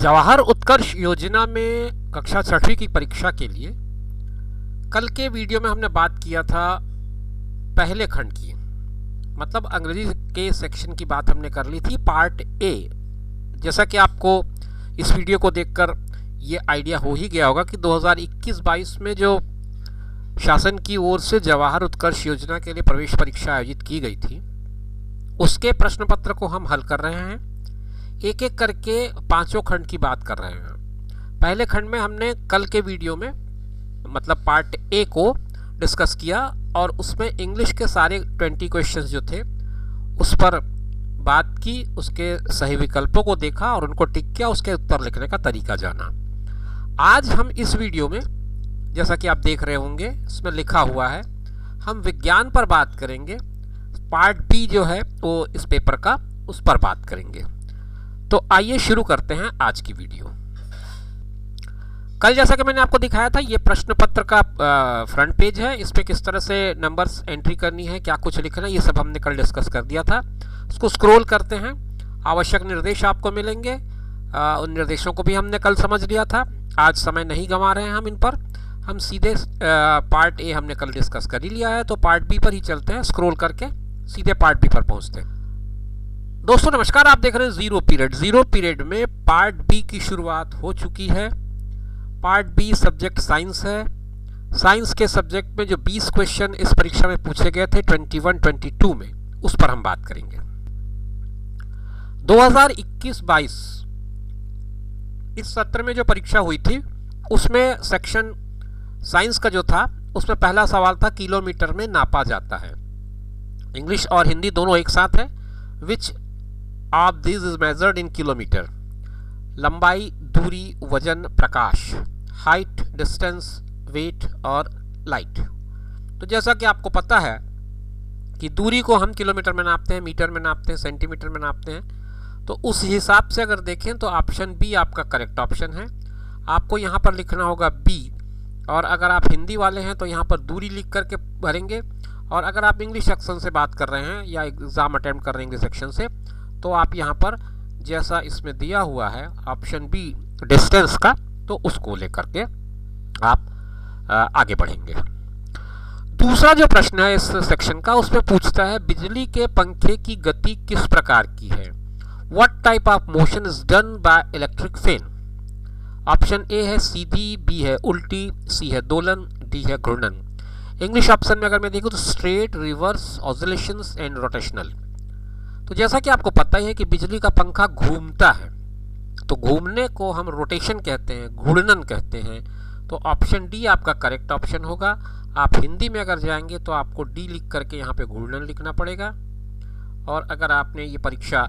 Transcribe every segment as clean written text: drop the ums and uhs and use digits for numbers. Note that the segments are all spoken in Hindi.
जवाहर उत्कर्ष योजना में कक्षा 6वीं की परीक्षा के लिए कल के वीडियो में हमने बात किया था पहले खंड की, मतलब अंग्रेजी के सेक्शन की बात हमने कर ली थी, पार्ट ए। जैसा कि आपको इस वीडियो को देखकर ये आइडिया हो ही गया होगा कि 2021-22 में जो शासन की ओर से जवाहर उत्कर्ष योजना के लिए प्रवेश परीक्षा आयोजित की गई थी, उसके प्रश्न पत्र को हम हल कर रहे हैं। एक एक करके पांचों खंड की बात कर रहे हैं। पहले खंड में हमने कल के वीडियो में मतलब पार्ट ए को डिस्कस किया और उसमें इंग्लिश के सारे 20 क्वेश्चंस जो थे उस पर बात की, उसके सही विकल्पों को देखा और उनको टिक किया, उसके उत्तर लिखने का तरीका जाना। आज हम इस वीडियो में, जैसा कि आप देख रहे होंगे इसमें लिखा हुआ है, हम विज्ञान पर बात करेंगे। पार्ट बी जो है वो इस पेपर का, उस पर बात करेंगे। तो आइए शुरू करते हैं आज की वीडियो। कल जैसा कि मैंने आपको दिखाया था, ये प्रश्न पत्र का फ्रंट पेज है। इस पे किस तरह से नंबर्स एंट्री करनी है, क्या कुछ लिखना है, ये सब हमने कल डिस्कस कर दिया था। उसको स्क्रॉल करते हैं, आवश्यक निर्देश आपको मिलेंगे। उन निर्देशों को भी हमने कल समझ लिया था। आज समय नहीं गंवा रहे हैं हम इन पर, हम सीधे पार्ट ए हमने कल डिस्कस कर ही लिया है, तो पार्ट बी पर ही चलते हैं। स्क्रॉल करके सीधे पार्ट बी पर पहुंचते हैं। दोस्तों नमस्कार, आप देख रहे हैं जीरो पीरियड। जीरो पीरियड में पार्ट बी की शुरुआत हो चुकी है। पार्ट बी सब्जेक्ट साइंस है। साइंस के सब्जेक्ट में जो 20 क्वेश्चन इस परीक्षा में पूछे गए थे 21-22 में, उस पर हम बात करेंगे। 2021-22 इस सत्र में जो परीक्षा हुई थी उसमें सेक्शन साइंस का जो था उसमें पहला सवाल था किलोमीटर में नापा जाता है। इंग्लिश और हिंदी दोनों एक साथ है। Which of this is measured in kilometre? लंबाई, दूरी, वजन, प्रकाश, हाइट, डिस्टेंस, वेट और लाइट। तो जैसा कि आपको पता है कि दूरी को हम किलोमीटर में नापते हैं, मीटर में नापते हैं, सेंटीमीटर में नापते हैं। तो उस हिसाब से अगर देखें तो ऑप्शन बी आपका करेक्ट ऑप्शन है। आपको यहाँ पर लिखना होगा बी, और अगर आप हिंदी वाले हैं तो यहाँ पर दूरी लिख करके भरेंगे, और अगर आप इंग्लिश सेक्शन से बात कर रहे हैं या एग्ज़ाम अटेम्प्ट कर रहे हैं इंग्लिश सेक्शन से, तो आप यहाँ पर जैसा इसमें दिया हुआ है ऑप्शन बी डिस्टेंस का, तो उसको लेकर के आप आगे बढ़ेंगे। दूसरा जो प्रश्न है इस सेक्शन का, उसमें पूछता है बिजली के पंखे की गति किस प्रकार की है? What type of motion is done by electric fan? Option A है सीधी, बी है उल्टी, सी है दोलन, डी है घूर्णन। इंग्लिश ऑप्शन में अगर मैं देखूं तो straight, reverse, oscillations and rotational. तो जैसा कि आपको पता ही है कि बिजली का पंखा घूमता है, तो घूमने को हम रोटेशन कहते हैं, घूर्णन कहते हैं। तो ऑप्शन डी आपका करेक्ट ऑप्शन होगा। आप हिंदी में अगर जाएंगे तो आपको डी लिख करके यहाँ पे घूर्णन लिखना पड़ेगा, और अगर आपने ये परीक्षा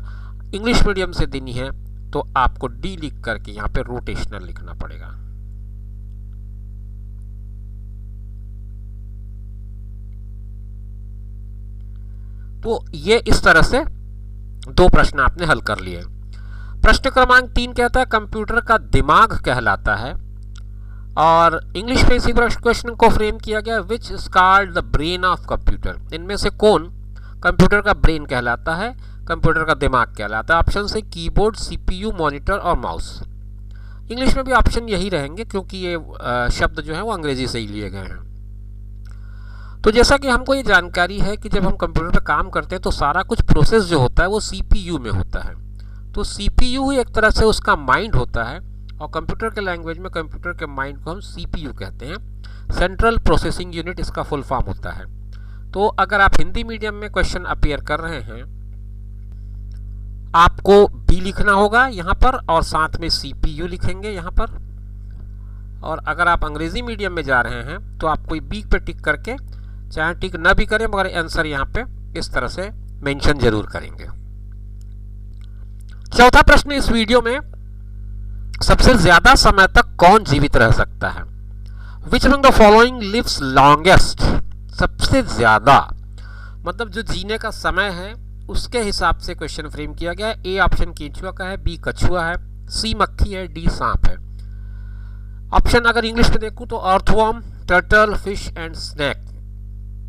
इंग्लिश मीडियम से देनी है तो आपको डी लिख करके यहाँ पे रोटेशनल लिखना पड़ेगा। तो ये इस तरह से दो प्रश्न आपने हल कर लिए। प्रश्न क्रमांक 3 कहता है कंप्यूटर का दिमाग कहलाता है, और इंग्लिश में इसी क्वेश्चन को फ्रेम किया गया, which is called the brain of computer? इनमें से कौन कंप्यूटर का ब्रेन कहलाता है, कंप्यूटर का दिमाग कहलाता है? ऑप्शन से कीबोर्ड, सीपीयू, मॉनिटर और माउस। इंग्लिश में भी ऑप्शन यही रहेंगे क्योंकि ये शब्द जो है वो अंग्रेजी से ही लिए गए हैं। तो जैसा कि हमको ये जानकारी है कि जब हम कंप्यूटर पर काम करते हैं तो सारा कुछ प्रोसेस जो होता है वो सीपीयू में होता है। तो सीपीयू ही एक तरह से उसका माइंड होता है, और कंप्यूटर के लैंग्वेज में कंप्यूटर के माइंड को हम सीपीयू कहते हैं। सेंट्रल प्रोसेसिंग यूनिट इसका फुल फॉर्म होता है। तो अगर आप हिंदी मीडियम में क्वेश्चन अपीयर कर रहे हैं, आपको बी लिखना होगा यहाँ पर, और साथ में सीपीयू लिखेंगे यहाँ पर। और अगर आप अंग्रेजी मीडियम में जा रहे हैं तो आप कोई बी पे टिक करके, चाहे टिक ना भी करें मगर आंसर यहाँ पे इस तरह से मेंशन जरूर करेंगे। चौथा प्रश्न इस वीडियो में, सबसे ज्यादा समय तक कौन जीवित रह सकता है? Which among the following lives longest? सबसे ज्यादा मतलब जो जीने का समय है उसके हिसाब से क्वेश्चन फ्रेम किया गया है। ए ऑप्शन केंचुआ का है, बी कछुआ है, सी मक्खी है, डी सांप है। ऑप्शन अगर इंग्लिश में देखूं तो earthworm, turtle, fish and snake.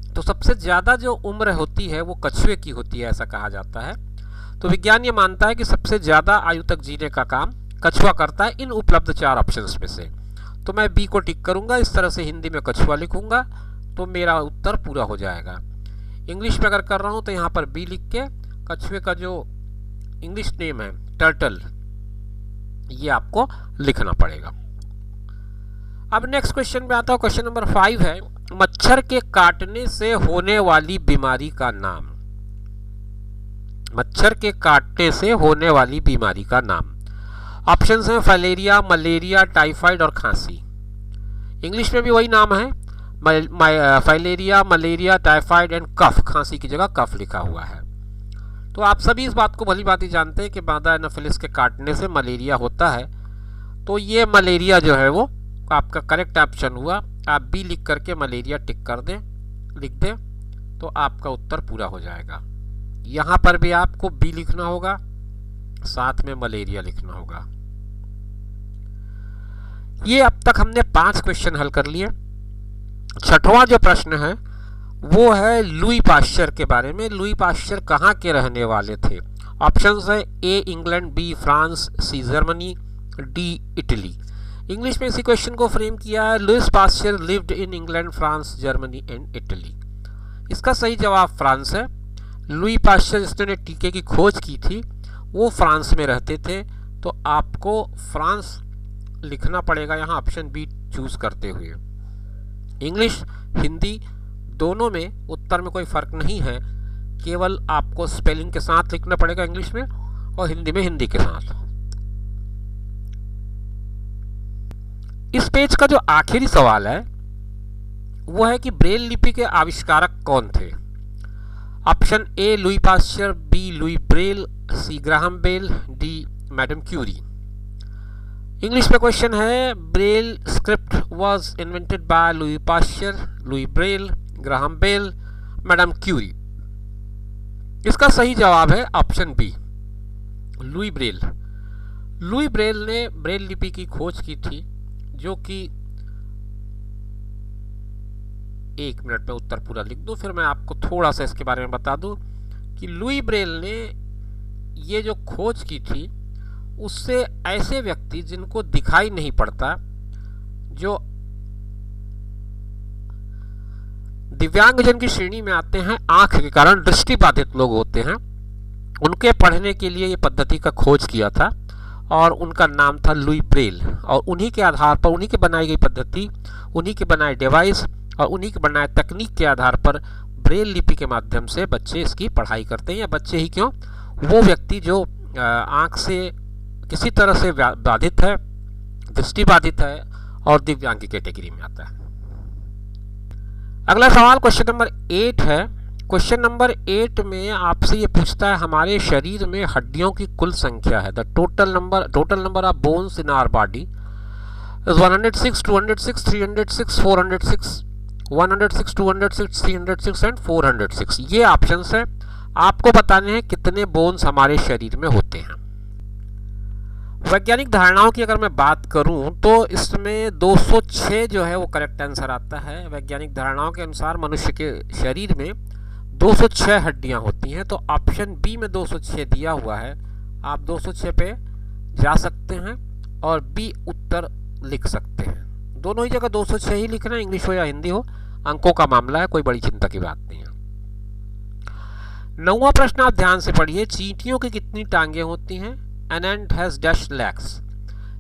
तो सबसे ज्यादा जो उम्र होती है वो कछुए की होती है, ऐसा कहा जाता है। तो विज्ञान ये मानता है कि सबसे ज्यादा आयु तक जीने का काम कछुआ करता है इन उपलब्ध 4 ऑप्शंस में से। तो मैं बी को टिक करूंगा, इस तरह से हिंदी में कछुआ लिखूंगा तो मेरा उत्तर पूरा हो जाएगा। इंग्लिश में अगर कर रहा हूं तो यहाँ पर बी लिख के कछुए का जो इंग्लिश नेम है टर्टल, ये आपको लिखना पड़ेगा। अब नेक्स्ट क्वेश्चन में आता हूं। क्वेश्चन नंबर 5 है, मच्छर के काटने से होने वाली बीमारी का नाम। मच्छर के काटने से होने वाली बीमारी का नाम। ऑप्शंस हैं फाइलेरिया, मलेरिया, टाइफाइड और खांसी। इंग्लिश में भी वही नाम है, फाइलेरिया, मलेरिया, टाइफाइड एंड कफ। खांसी की जगह कफ लिखा हुआ है। तो आप सभी इस बात को भली भांति जानते हैं कि मादा एनोफिलिस के काटने से मलेरिया होता है। तो ये मलेरिया जो है वो आपका करेक्ट ऑप्शन हुआ। आप बी लिख करके मलेरिया टिक कर दें, लिख दें तो आपका उत्तर पूरा हो जाएगा। यहाँ पर भी आपको बी लिखना होगा, साथ में मलेरिया लिखना होगा। ये अब तक हमने 5 क्वेश्चन हल कर लिए। छठवां जो प्रश्न है वो है लुई पाश्चर के बारे में। लुई पाश्चर कहाँ के रहने वाले थे? ऑप्शंस है A England, B France, C Germany, D Italy. English में इसी क्वेश्चन को फ्रेम किया है, Louis Pasteur lived in England, France, Germany and Italy. इसका सही जवाब फ्रांस है। लुई पाश्चर जिसने टीके की खोज की थी वो फ्रांस में रहते थे। तो आपको फ्रांस लिखना पड़ेगा यहाँ ऑप्शन बी चूज करते हुए। इंग्लिश हिंदी दोनों में उत्तर में कोई फर्क नहीं है, केवल आपको स्पेलिंग के साथ लिखना पड़ेगा इंग्लिश में और हिंदी में हिंदी के साथ। इस पेज का जो आखिरी सवाल है वो है कि ब्रेल लिपि के आविष्कारक कौन थे? Option A Louis Pasteur, B Louis Braille, C Graham Bell, D madam Curie. English में क्वेश्चन है Braille script was invented by Louis Pasteur, Louis Braille, Graham Bell, madam Curie. इसका सही जवाब है option B Louis Braille. Louis Braille ने ब्रेल लिपि की खोज की थी, जो कि 1 मिनट में उत्तर पूरा लिख दूं, फिर मैं आपको थोड़ा सा इसके बारे में बता दूं कि लुई ब्रेल ने ये जो खोज की थी उससे ऐसे व्यक्ति जिनको दिखाई नहीं पड़ता, जो दिव्यांगजन की श्रेणी में आते हैं, आंख के कारण दृष्टि बाधित लोग होते हैं, उनके पढ़ने के लिए ये पद्धति का खोज किया था और उनका नाम था लुई ब्रेल। और उन्हीं के आधार पर, उन्हीं के बनाई गई पद्धति, उन्हीं के बनाए डिवाइस और उन्हीं के बनाए तकनीक के आधार पर ब्रेल लिपि के माध्यम से बच्चे इसकी पढ़ाई करते हैं। या बच्चे ही क्यों, वो व्यक्ति जो आंख से किसी तरह से बाधित है, दृष्टि बाधित है और दिव्यांग की कैटेगरी में आता है। अगला सवाल क्वेश्चन नंबर 8 है। क्वेश्चन नंबर 8 में आपसे ये पूछता है हमारे शरीर में हड्डियों की कुल संख्या है। The total number of bones in our body is 106, 206, 306, 406, 106, 206, 306 and 406। ये ऑप्शंस है, आपको बताने हैं कितने बोन्स हमारे शरीर में होते हैं। वैज्ञानिक धारणाओं की अगर मैं बात करूं तो इसमें 206 जो है वो करेक्ट आंसर आता है। वैज्ञानिक धारणाओं के अनुसार मनुष्य के शरीर में 206 हड्डियां होती हैं। तो ऑप्शन बी में 206 दिया हुआ है, आप 206 पे जा सकते हैं और बी उत्तर लिख सकते हैं। दोनों ही जगह 206 ही लिखना, इंग्लिश हो या हिंदी हो, अंकों का मामला है, कोई बड़ी चिंता की बात नहीं है। 9वां प्रश्न आप ध्यान से पढ़िए, चींटियों की कितनी टांगे होती हैं? An ant has dash legs।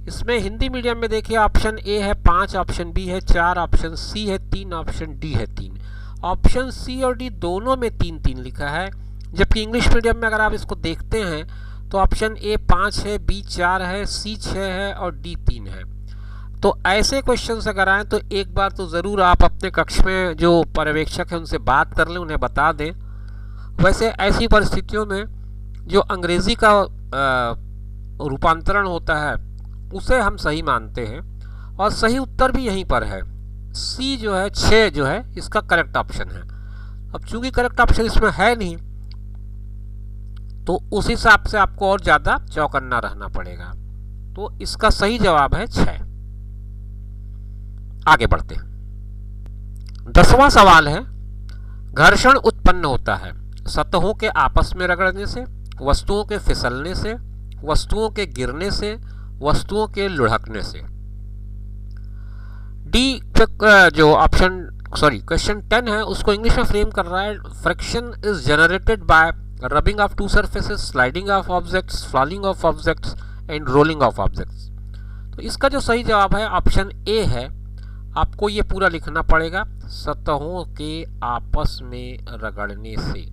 इसमें हिंदी मीडियम में देखिए ऑप्शन ए है 5, ऑप्शन बी है 4, ऑप्शन सी है 3, ऑप्शन डी है 3। ऑप्शन सी और डी दोनों में 3-3 लिखा है, जबकि इंग्लिश मीडियम में अगर आप इसको देखते हैं तो ऑप्शन ए 5 है, बी 4 है, सी 6 है और डी 3 है। तो ऐसे क्वेश्चन अगर आए तो एक बार तो ज़रूर आप अपने कक्ष में जो पर्यवेक्षक है उनसे बात कर लें, उन्हें बता दें। वैसे ऐसी परिस्थितियों में जो अंग्रेज़ी का रूपांतरण होता है उसे हम सही मानते हैं और सही उत्तर भी यहीं पर है। सी जो है 6 जो है इसका करेक्ट ऑप्शन है। अब चूंकि करेक्ट ऑप्शन इसमें है नहीं तो उस हिसाब से आपको और ज़्यादा चौकन्ना रहना पड़ेगा। तो इसका सही जवाब है 6। आगे बढ़ते हैं। 10वां सवाल है, घर्षण उत्पन्न होता है सतहों के आपस में रगड़ने से, वस्तुओं के फिसलने से, वस्तुओं के गिरने से, वस्तुओं के लुढ़कने से। डी जो ऑप्शन क्वेश्चन 10 है उसको इंग्लिश में फ्रेम कर रहा है, friction is generated by rubbing of to surfaces, sliding of objects, falling of objects and rolling of objects. तो इसका जो सही जवाब है ऑप्शन ए है। आपको ये पूरा लिखना पड़ेगा, सतहों के आपस में रगड़ने से।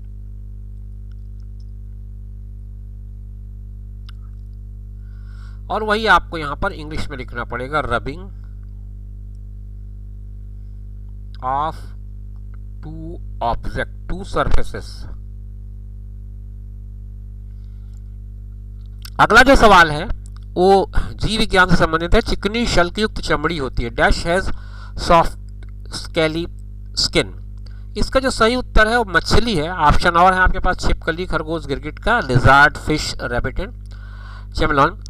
और वही आपको यहां पर इंग्लिश में लिखना पड़ेगा, rubbing of two object, two surfaces. अगला जो सवाल है वो जीव विज्ञान से संबंधित है। चिकनी शल्क युक्त चमड़ी होती है, dash has soft scaly skin. इसका जो सही उत्तर है वो मछली है। ऑप्शन और है आपके पास, छिपकली, खरगोश, गिरगिट, लिजार्ड, फिश, रैबिट एंड चैमलॉन।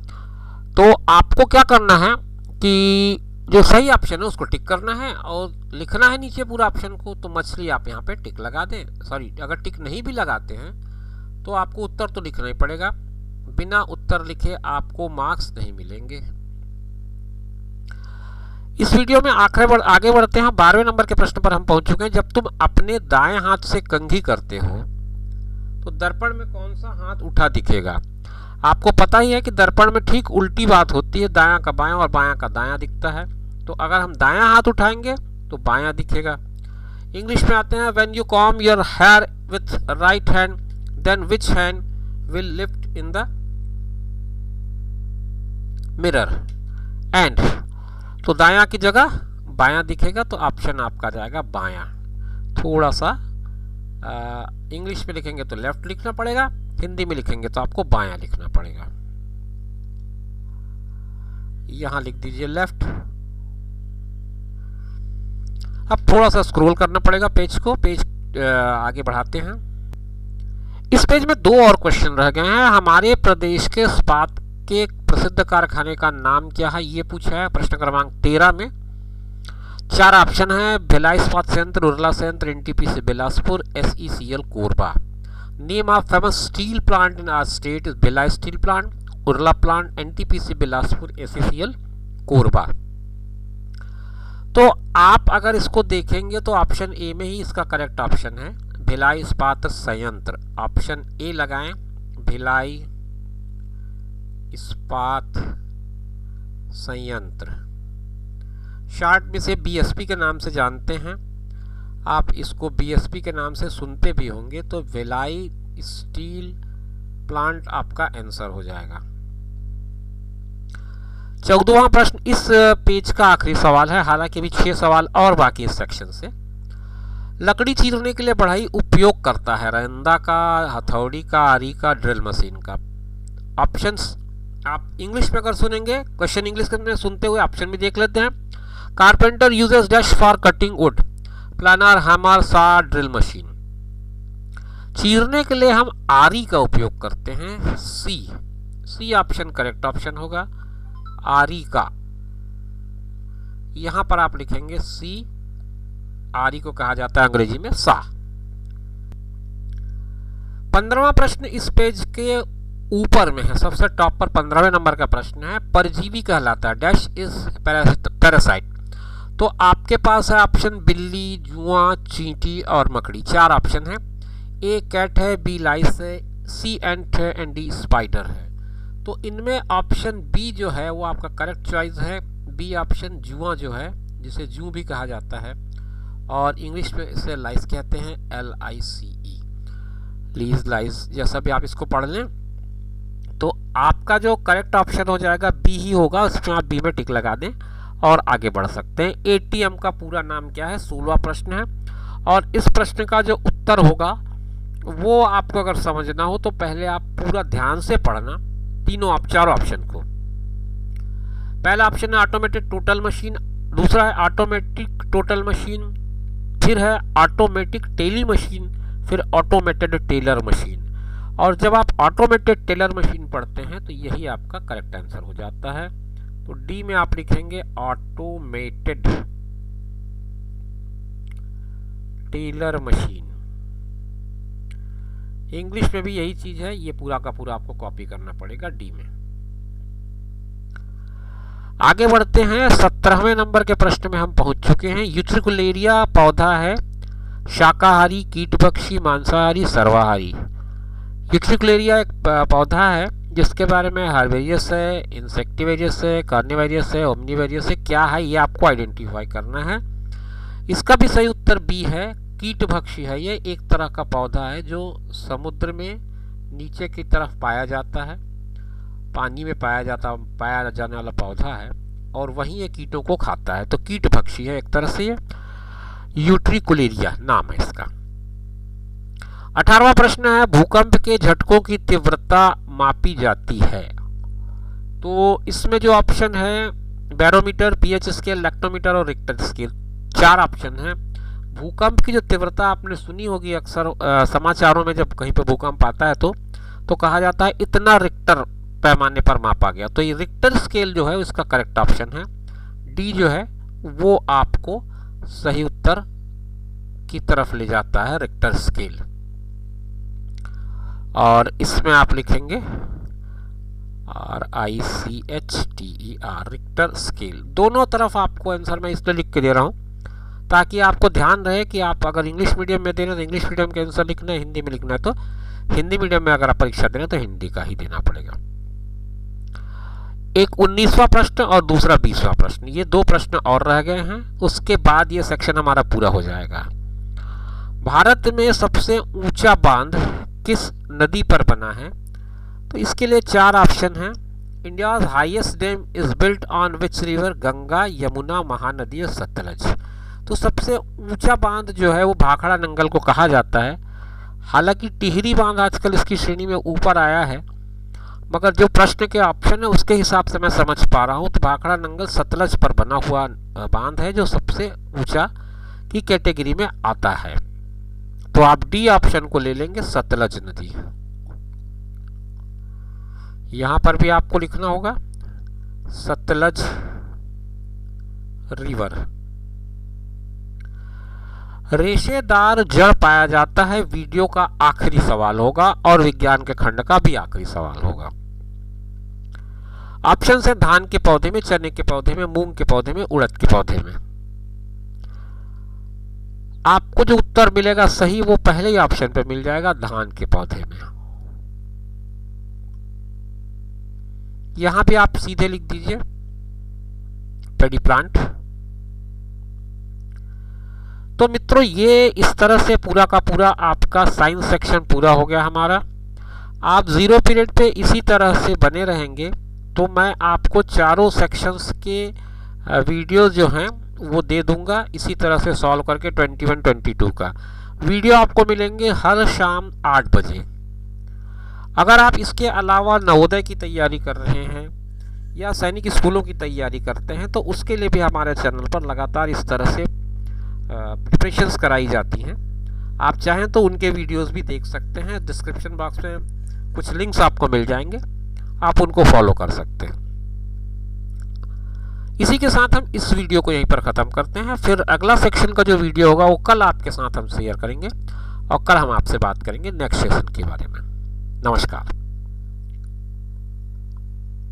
तो आपको क्या करना है कि जो सही ऑप्शन है उसको टिक करना है और लिखना है नीचे पूरा ऑप्शन को। तो मछली आप यहाँ पे टिक लगा दें। सॉरी, अगर टिक नहीं भी लगाते हैं तो आपको उत्तर तो लिखना ही पड़ेगा। बिना उत्तर लिखे आपको मार्क्स नहीं मिलेंगे। इस वीडियो में आगे बढ़ते हैं। 12वें नंबर के प्रश्न पर हम पहुंच चुके हैं। जब तुम अपने दाएं हाथ से कंघी करते हो तो दर्पण में कौन सा हाथ उठा दिखेगा? आपको पता ही है कि दर्पण में ठीक उल्टी बात होती है, दायां का बायां और बायां का दायां दिखता है। तो अगर हम दायां हाथ उठाएंगे तो बायां दिखेगा। इंग्लिश में आते हैं, when you comb your hair with right hand then which hand will left in the mirror and. तो दायां की जगह बायां दिखेगा, तो ऑप्शन आपका जाएगा बायां। थोड़ा सा इंग्लिश में लिखेंगे तो लेफ्ट लिखना पड़ेगा, हिंदी में लिखेंगे तो आपको बायां लिखना पड़ेगा। यहां लिख दीजिए लेफ्ट। अब थोड़ा सा स्क्रॉल करना पड़ेगा पेज को, पेज आगे बढ़ाते हैं। इस पेज में 2 और क्वेश्चन रह गए हैं। हमारे प्रदेश के इस्पात के प्रसिद्ध कारखाने का नाम क्या है, ये पूछा है प्रश्न क्रमांक 13 में। 4 ऑप्शन है, भिलाई इस्पात संयंत्र, उरला संयंत्र, NTPC Bilaspur, SECL Korba. Name of famous steel plant in our state is Bhilai steel plant, Urla plant, NTPC Bilaspur, SECL Korba. तो आप अगर इसको देखेंगे तो ऑप्शन ए में ही इसका करेक्ट ऑप्शन है, भिलाई इस्पात संयंत्र। ऑप्शन ए लगाएं, भिलाई इस्पात संयंत्र। शॉर्ट में से बीएसपी के नाम से जानते हैं आप, इसको बीएसपी के नाम से सुनते भी होंगे। तो भिलाई स्टील प्लांट आपका आंसर हो जाएगा। 14वां प्रश्न इस पेज का आखिरी सवाल है, हालांकि अभी 6 सवाल और बाकी इस सेक्शन से। लकड़ी चीरने के लिए बढ़ई उपयोग करता है, रंदा का, हथौड़ी का, आरी का, ड्रिल मशीन का। ऑप्शंस आप इंग्लिश में अगर सुनेंगे, क्वेश्चन इंग्लिश में सुनते हुए ऑप्शन भी देख लेते हैं। Carpenter uses dash for cutting wood, planer, hammer, saw, drill machine. चीरने के लिए हम आरी का उपयोग करते हैं, सी ऑप्शन करेक्ट ऑप्शन होगा, आरी का। यहां पर आप लिखेंगे सी, आरी को कहा जाता है अंग्रेजी में सा। 15वां प्रश्न इस पेज के ऊपर में है, सबसे टॉप पर 15वें नंबर का प्रश्न है। परजीवी कहलाता है, डैश इज पैरासाइट। तो आपके पास है ऑप्शन बिल्ली, जुआ, चींटी और मकड़ी। 4 ऑप्शन है, ए कैट है, बी लाइस है, सी एंट है एंड डी स्पाइडर है। तो इनमें ऑप्शन बी जो है वो आपका करेक्ट चॉइस है। बी ऑप्शन जुआ जो है, जिसे जू भी कहा जाता है और इंग्लिश में इसे लाइस कहते हैं, LICE, लीज, लाइस, जैसा भी आप इसको पढ़ लें। तो आपका जो करेक्ट ऑप्शन हो जाएगा बी ही होगा, उसमें आप बी में टिक लगा दें और आगे बढ़ सकते हैं। ATM का पूरा नाम क्या है, 16वां प्रश्न है। और इस प्रश्न का जो उत्तर होगा वो आपको अगर समझना हो तो पहले आप पूरा ध्यान से पढ़ना, 4 ऑप्शन को। पहला ऑप्शन है ऑटोमेटेड टोटल मशीन, दूसरा है ऑटोमेटिक टोटल मशीन, फिर है ऑटोमेटिक टेली मशीन, फिर ऑटोमेटेड टेलर मशीन। और जब आप ऑटोमेटेड टेलर मशीन पढ़ते हैं तो यही आपका करेक्ट आंसर हो जाता है। तो डी में आप लिखेंगे ऑटोमेटेड टेलर मशीन। इंग्लिश में भी यही चीज है, ये पूरा का पूरा आपको कॉपी करना पड़ेगा डी में। आगे बढ़ते हैं, 17वें नंबर के प्रश्न में हम पहुंच चुके हैं। यूट्रिकुलेरिया पौधा है शाकाहारी, कीटभक्षी, मांसाहारी, सर्वाहारी। यूट्रिकुलेरिया एक पौधा है जिसके बारे में हर्बेरियस है, इंसेक्टिवेरियस है, कार्निवेरियस है, ओमनिवेरियस है। क्या है ये आपको आइडेंटिफाई करना है। इसका भी सही उत्तर बी है, कीटभक्षी है। ये एक तरह का पौधा है जो समुद्र में नीचे की तरफ पाया जाता है, पानी में पाया जाने वाला पौधा है और वहीं ये कीटों को खाता है। तो कीटभक्षी है एक तरह से ये, यूट्रिकुलेरिया नाम है इसका। 18वां प्रश्न है, भूकंप के झटकों की तीव्रता मापी जाती है। तो इसमें जो ऑप्शन है, बैरोमीटर, पीएच स्केल, लेक्टोमीटर और रिक्टर स्केल, 4 ऑप्शन है। भूकंप की जो तीव्रता आपने सुनी होगी अक्सर समाचारों में, जब कहीं पे भूकंप आता है तो कहा जाता है इतना रिक्टर पैमाने पर मापा गया। तो ये रिक्टर स्केल जो है उसका करेक्ट ऑप्शन है। डी जो है वो आपको सही उत्तर की तरफ ले जाता है, रिक्टर स्केल। और इसमें आप लिखेंगे RICHTER, रिक्टर स्केल। दोनों तरफ आपको आंसर मैं इसलिए लिख के दे रहा हूँ ताकि आपको ध्यान रहे कि आप अगर इंग्लिश मीडियम में दे रहे हैं तो इंग्लिश मीडियम के आंसर लिखना है, हिंदी में लिखना है तो हिंदी मीडियम में अगर आप परीक्षा दे रहे हैं तो हिंदी का ही देना पड़ेगा। एक 19वां प्रश्न और दूसरा 20वां प्रश्न, ये 2 प्रश्न और रह गए हैं, उसके बाद ये सेक्शन हमारा पूरा हो जाएगा। भारत में सबसे ऊंचा बांध किस नदी पर बना है? तो इसके लिए 4 ऑप्शन हैं। India's highest dam is built on which river? Ganga, Yamuna, Mahanadi और सतलज। तो सबसे ऊंचा बांध जो है वो भाखड़ा नंगल को कहा जाता है। हालांकि टिहरी बांध आजकल इसकी श्रेणी में ऊपर आया है, मगर जो प्रश्न के ऑप्शन है उसके हिसाब से मैं समझ पा रहा हूँ तो भाखड़ा नंगल सतलज पर बना हुआ बांध है जो सबसे ऊंचा की कैटेगरी में आता है। तो आप डी ऑप्शन को ले लेंगे, सतलज नदी। यहां पर भी आपको लिखना होगा सतलज रिवर। रेशेदार जड़ पाया जाता है, वीडियो का आखिरी सवाल होगा और विज्ञान के खंड का भी आखिरी सवाल होगा। ऑप्शन है धान के पौधे में, चने के पौधे में, मूंग के पौधे में, उड़द के पौधे में। आपको जो उत्तर मिलेगा सही वो पहले ही ऑप्शन पे मिल जाएगा, धान के पौधे में। यहां भी आप सीधे लिख दीजिए पेडी प्लांट। तो मित्रों ये इस तरह से पूरा का पूरा आपका साइंस सेक्शन पूरा हो गया हमारा। आप 0 पीरियड पे इसी तरह से बने रहेंगे तो मैं आपको चारों सेक्शंस के वीडियोस जो हैं वो दे दूंगा, इसी तरह से सॉल्व करके 21, 22 का वीडियो आपको मिलेंगे हर शाम 8 बजे। अगर आप इसके अलावा नवोदय की तैयारी कर रहे हैं या सैनिक स्कूलों की तैयारी करते हैं तो उसके लिए भी हमारे चैनल पर लगातार इस तरह से प्रिपरेशंस कराई जाती हैं। आप चाहें तो उनके वीडियोस भी देख सकते हैं, डिस्क्रिप्शन बॉक्स में कुछ लिंक्स आपको मिल जाएंगे, आप उनको फॉलो कर सकते हैं। इसी के साथ हम इस वीडियो को यहीं पर ख़त्म करते हैं। फिर अगला सेक्शन का जो वीडियो होगा वो कल आपके साथ हम शेयर करेंगे और कल हम आपसे बात करेंगे नेक्स्ट सेशन के बारे में। नमस्कार।